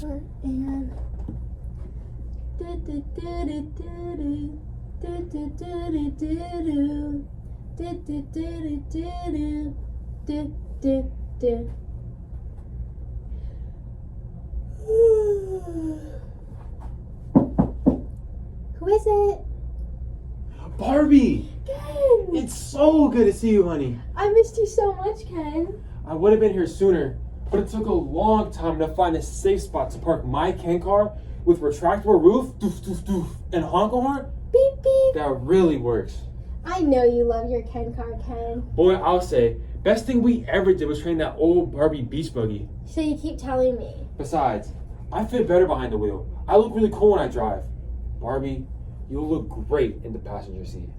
And who is it? Barbie! Ken! It's so good to see you, honey. I missed you so much, Ken. I would have been here sooner, but it took a long time to find a safe spot to park my Ken car with retractable roof, doof, doof, doof, and honk horn. Beep, beep. That really works. I know you love your Ken car, Ken. Boy, I'll say, best thing we ever did was train that old Barbie beach buggy. So you keep telling me. Besides, I fit better behind the wheel. I look really cool when I drive. Barbie, you'll look great in the passenger seat.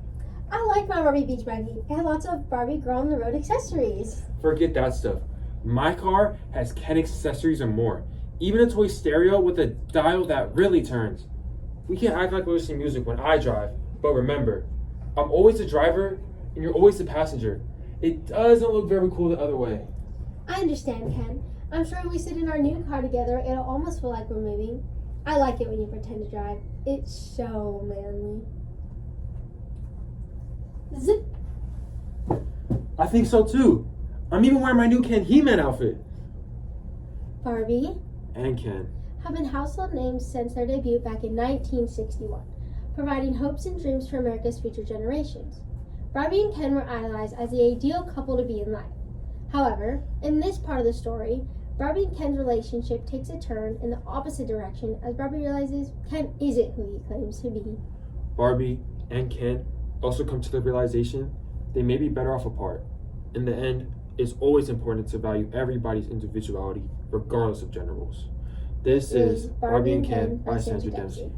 I like my Barbie beach buggy. It had lots of Barbie girl on the road accessories. Forget that stuff. My car has Ken accessories and more. Even a toy stereo with a dial that really turns. We can't act like we're listening to music when I drive, but remember, I'm always the driver and you're always the passenger. It doesn't look very cool the other way. I understand, Ken. I'm sure when we sit in our new car together, it'll almost feel like we're moving. I like it when you pretend to drive. It's so manly. Zip. I think so too. I'm even wearing my new Ken He-Man outfit. Barbie And Ken. have been household names since their debut back in 1961, providing hopes and dreams for America's future generations. Barbie and Ken were idolized as the ideal couple to be in life. However, in this part of the story, Barbie and Ken's relationship takes a turn in the opposite direction as Barbie realizes Ken isn't who he claims to be. Barbie and Ken also come to the realization they may be better off apart. In the end, it's always important to value everybody's individuality, regardless of gender roles. This is Barbie and Ken by Sandra Dempsey.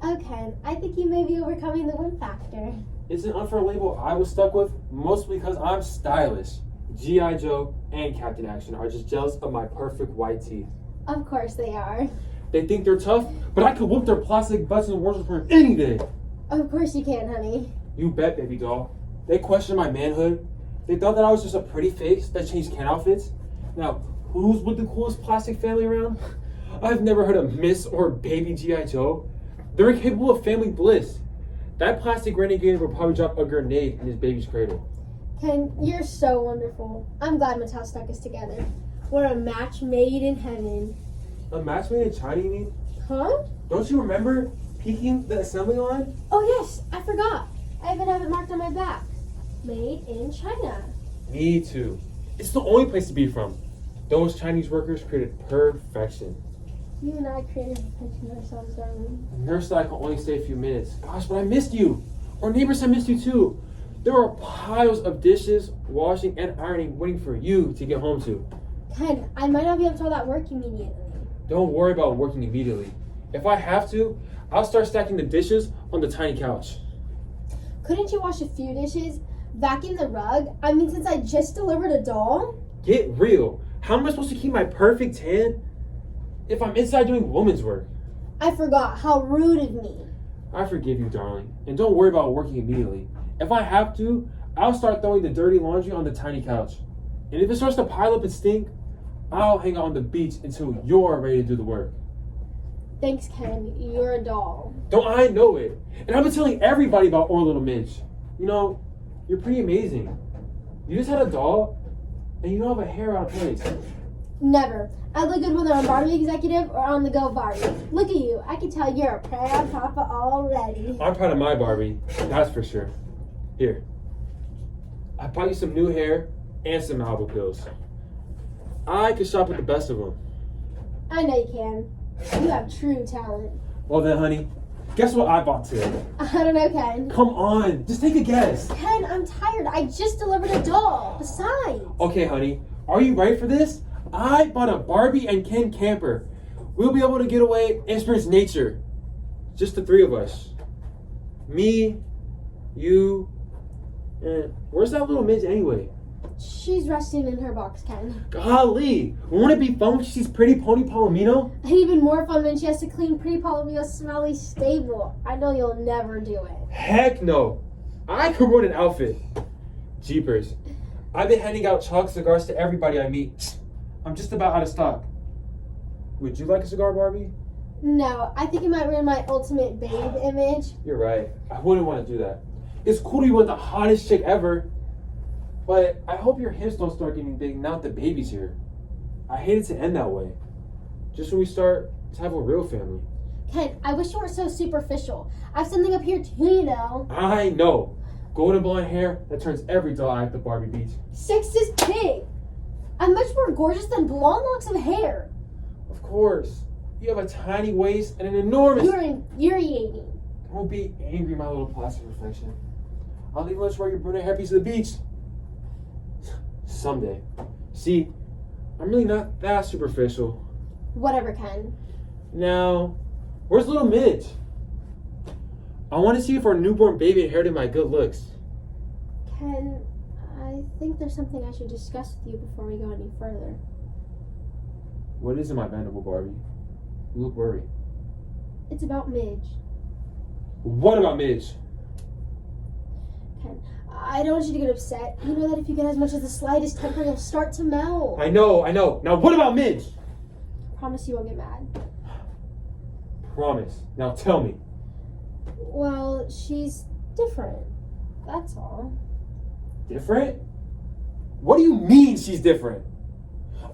Oh, Ken, I think you may be overcoming the win factor. It's an unfair label I was stuck with, mostly because I'm stylish. G.I. Joe and Captain Action are just jealous of my perfect white teeth. Of course they are. They think they're tough, but I could whoop their plastic butts in the wardrobe for any day. Of course you can, honey. You bet, baby doll. They questioned my manhood. They thought that I was just a pretty face that changed Ken outfits. Now, who's with the coolest plastic family around? I've never heard of Miss or Baby G.I. Joe. They're incapable of family bliss. That plastic renegade will probably drop a grenade in his baby's cradle. Ken, you're so wonderful. I'm glad Mattel stuck us together. We're a match made in heaven. A match made in China, you mean? Huh? Don't you remember peeking the assembly line? Oh yes, I forgot. I even have it marked on my back. Made in China. Me too. It's the only place to be from. Those Chinese workers created perfection. You and I created perfection ourselves, darling. The nurse said I could only stay a few minutes. Gosh, but I missed you. Our neighbors said I missed you too. There are piles of dishes, washing, and ironing waiting for you to get home to. Ken, I might not be able to all that work immediately. Don't worry about working immediately. If I have to, I'll start stacking the dishes on the tiny couch. Couldn't you wash a few dishes? Vacuum the rug? I mean, since I just delivered a doll? Get real. How am I supposed to keep my perfect tan if I'm inside doing woman's work? I forgot. How rude of me. I forgive you, darling. And don't worry about working immediately. If I have to, I'll start throwing the dirty laundry on the tiny couch. And if it starts to pile up and stink, I'll hang out on the beach until you're ready to do the work. Thanks, Ken. You're a doll. Don't I know it? And I've been telling everybody about our little Midge. You know, you're pretty amazing. You just had a doll, and you don't have a hair out of place. Never. I look good whether I'm Barbie executive or on the go Barbie. Look at you. I can tell you're a proud papa already. I'm proud of my Barbie, that's for sure. Here. I bought you some new hair and some Malibu pills. I could shop with the best of them. I know you can. You have true talent. Well then, honey, guess what I bought today? I don't know, Ken. Come on, just take a guess. Ken, I'm tired. I just delivered a doll. Besides. Okay, honey, are you ready for this? I bought a Barbie and Ken camper. We'll be able to get away and experience nature. Just the three of us. Me, you, and where's that little Midge anyway? She's resting in her box, Ken. Golly, won't it be fun when she sees pretty Pony Palomino? And even more fun when she has to clean Pretty Palomino's smelly stable. I know you'll never do it. Heck no. I could ruin an outfit. Jeepers. I've been handing out chalk cigars to everybody I meet. I'm just about out of stock. Would you like a cigar, Barbie? No, I think it might ruin my ultimate babe image. You're right. I wouldn't want to do that. It's cool to be with the hottest chick ever. But I hope your hips don't start getting big now that the baby's here. I hate it to end that way. Just when we start to have a real family. Ken, I wish you weren't so superficial. I have something up here too, you know. I know. Golden blonde hair that turns every doll eye at the Barbie beach. Sex is big. I'm much more gorgeous than blonde locks of hair. Of course. You have a tiny waist and an enormous... You're infuriating. Don't be angry, my little plastic reflection. I'll leave lunch while your brunette hairpiece to the beach. Someday. See, I'm really not that superficial. Whatever, Ken. Now, where's little Midge? I want to see if our newborn baby inherited my good looks. Ken, I think there's something I should discuss with you before we go any further. What is in my mandible, Barbie? You look worried. It's about Midge. What about Midge? Ken, I don't want you to get upset. You know that if you get as much as the slightest temper, you'll start to melt. I know. Now what about Midge? Promise you won't get mad. Promise. Now tell me. Well, she's different. That's all. Different? What do you mean she's different?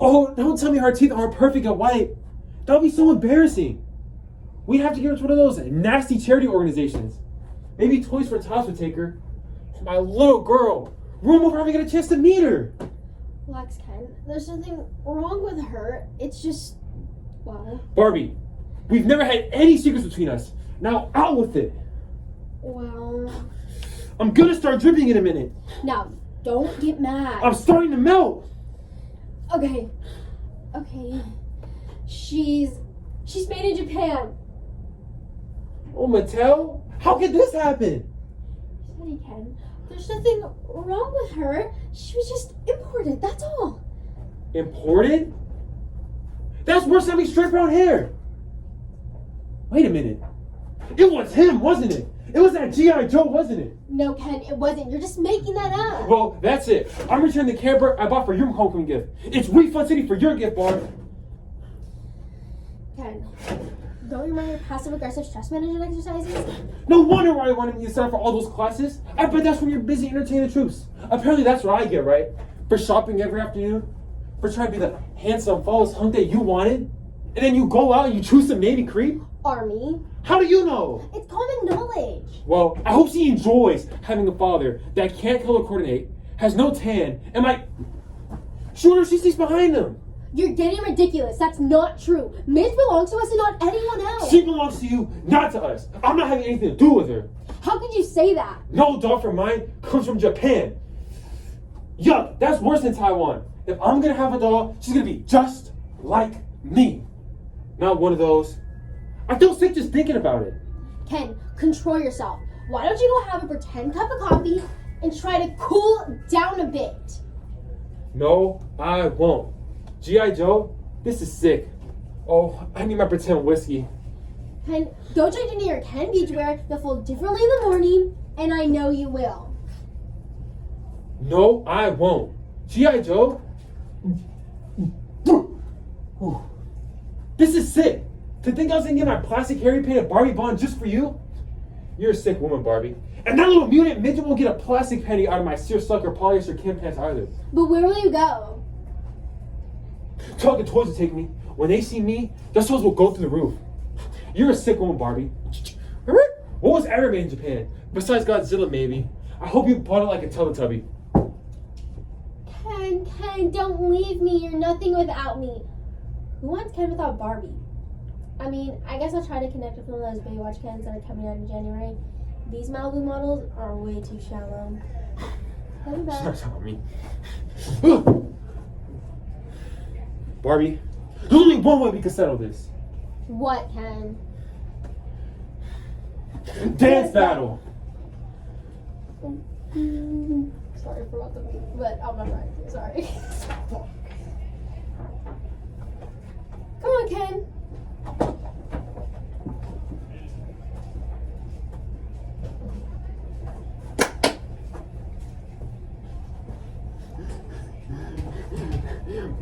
Oh, don't tell me her teeth aren't perfect and white. That would be so embarrassing. We'd have to give her to one of those nasty charity organizations. Maybe Toys for Tots would take her. My little girl. Room over having get a chance to meet her. Relax, Ken. There's nothing wrong with her. It's just, well... Barbie, we've never had any secrets between us. Now out with it. Well... I'm gonna start dripping in a minute. Now, don't get mad. I'm starting to melt. Okay. She's made in Japan. Oh, Mattel? How could this happen? Steady, Ken. There's nothing wrong with her. She was just imported, that's all. Imported? That's worse than having straight brown hair. Wait a minute. It was him, wasn't it? It was that G.I. Joe, wasn't it? No, Ken, it wasn't. You're just making that up. Well, that's it. I'm returning the camper I bought for your homecoming gift. It's Refund City for your gift, Barb. Ken, don't you remember your passive-aggressive stress management exercises? No wonder why I wanted me to sign up for all those classes. I bet that's when you're busy entertaining the troops. Apparently that's what I get, right? For shopping every afternoon. For trying to be the handsome, flawless hunk that you wanted. And then you go out and you choose some Navy creep. Army. How do you know? It's common knowledge. Well, I hope she enjoys having a father that can't color coordinate, has no tan, and might shoot her she sees behind him. You're getting ridiculous. That's not true. Midge belongs to us and not anyone else. She belongs to you, not to us. I'm not having anything to do with her. How could you say that? No doll from mine comes from Japan. Yuck, that's worse than Taiwan. If I'm gonna have a doll, she's gonna be just like me. Not one of those. I feel sick just thinking about it. Ken, control yourself. Why don't you go have a pretend cup of coffee and try to cool down a bit? No, I won't. G.I. Joe, this is sick. Oh, I need my pretend whiskey. Ken, go change into your Ken beachwear. You'll feel differently in the morning, and I know you will. No, I won't. G.I. Joe? This is sick. To think I was gonna get my plastic Harry painted Barbie Bond just for you? You're a sick woman, Barbie. And that little mutant midget won't get a plastic penny out of my seersucker polyester Kim pants either. But where will you go? Talking toys will take me. When they see me, their souls will go through the roof. You're a sick woman, Barbie. What was ever made in Japan? Besides Godzilla, maybe. I hope you bought it like a Teletubby. Ken, don't leave me. You're nothing without me. Who wants Ken without Barbie? I mean, I guess I'll try to connect with one of those Baywatch Kens that are coming out in January. These Malibu models are way too shallow. Love you She's back. not telling me. Barbie, there's only one way we can settle this. What, Ken? Dance battle. Sorry for what the beat, but I'm not right. Sorry. Come on, Ken.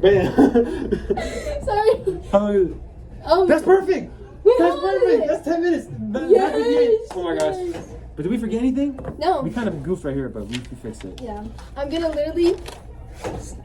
Man. Sorry. How long is it? That's perfect. We That's had perfect. it. That's 10 minutes. Yes, Oh my gosh. yes. But did we forget anything? No. We kind of goofed right here, but we fixed it. Yeah. I'm gonna literally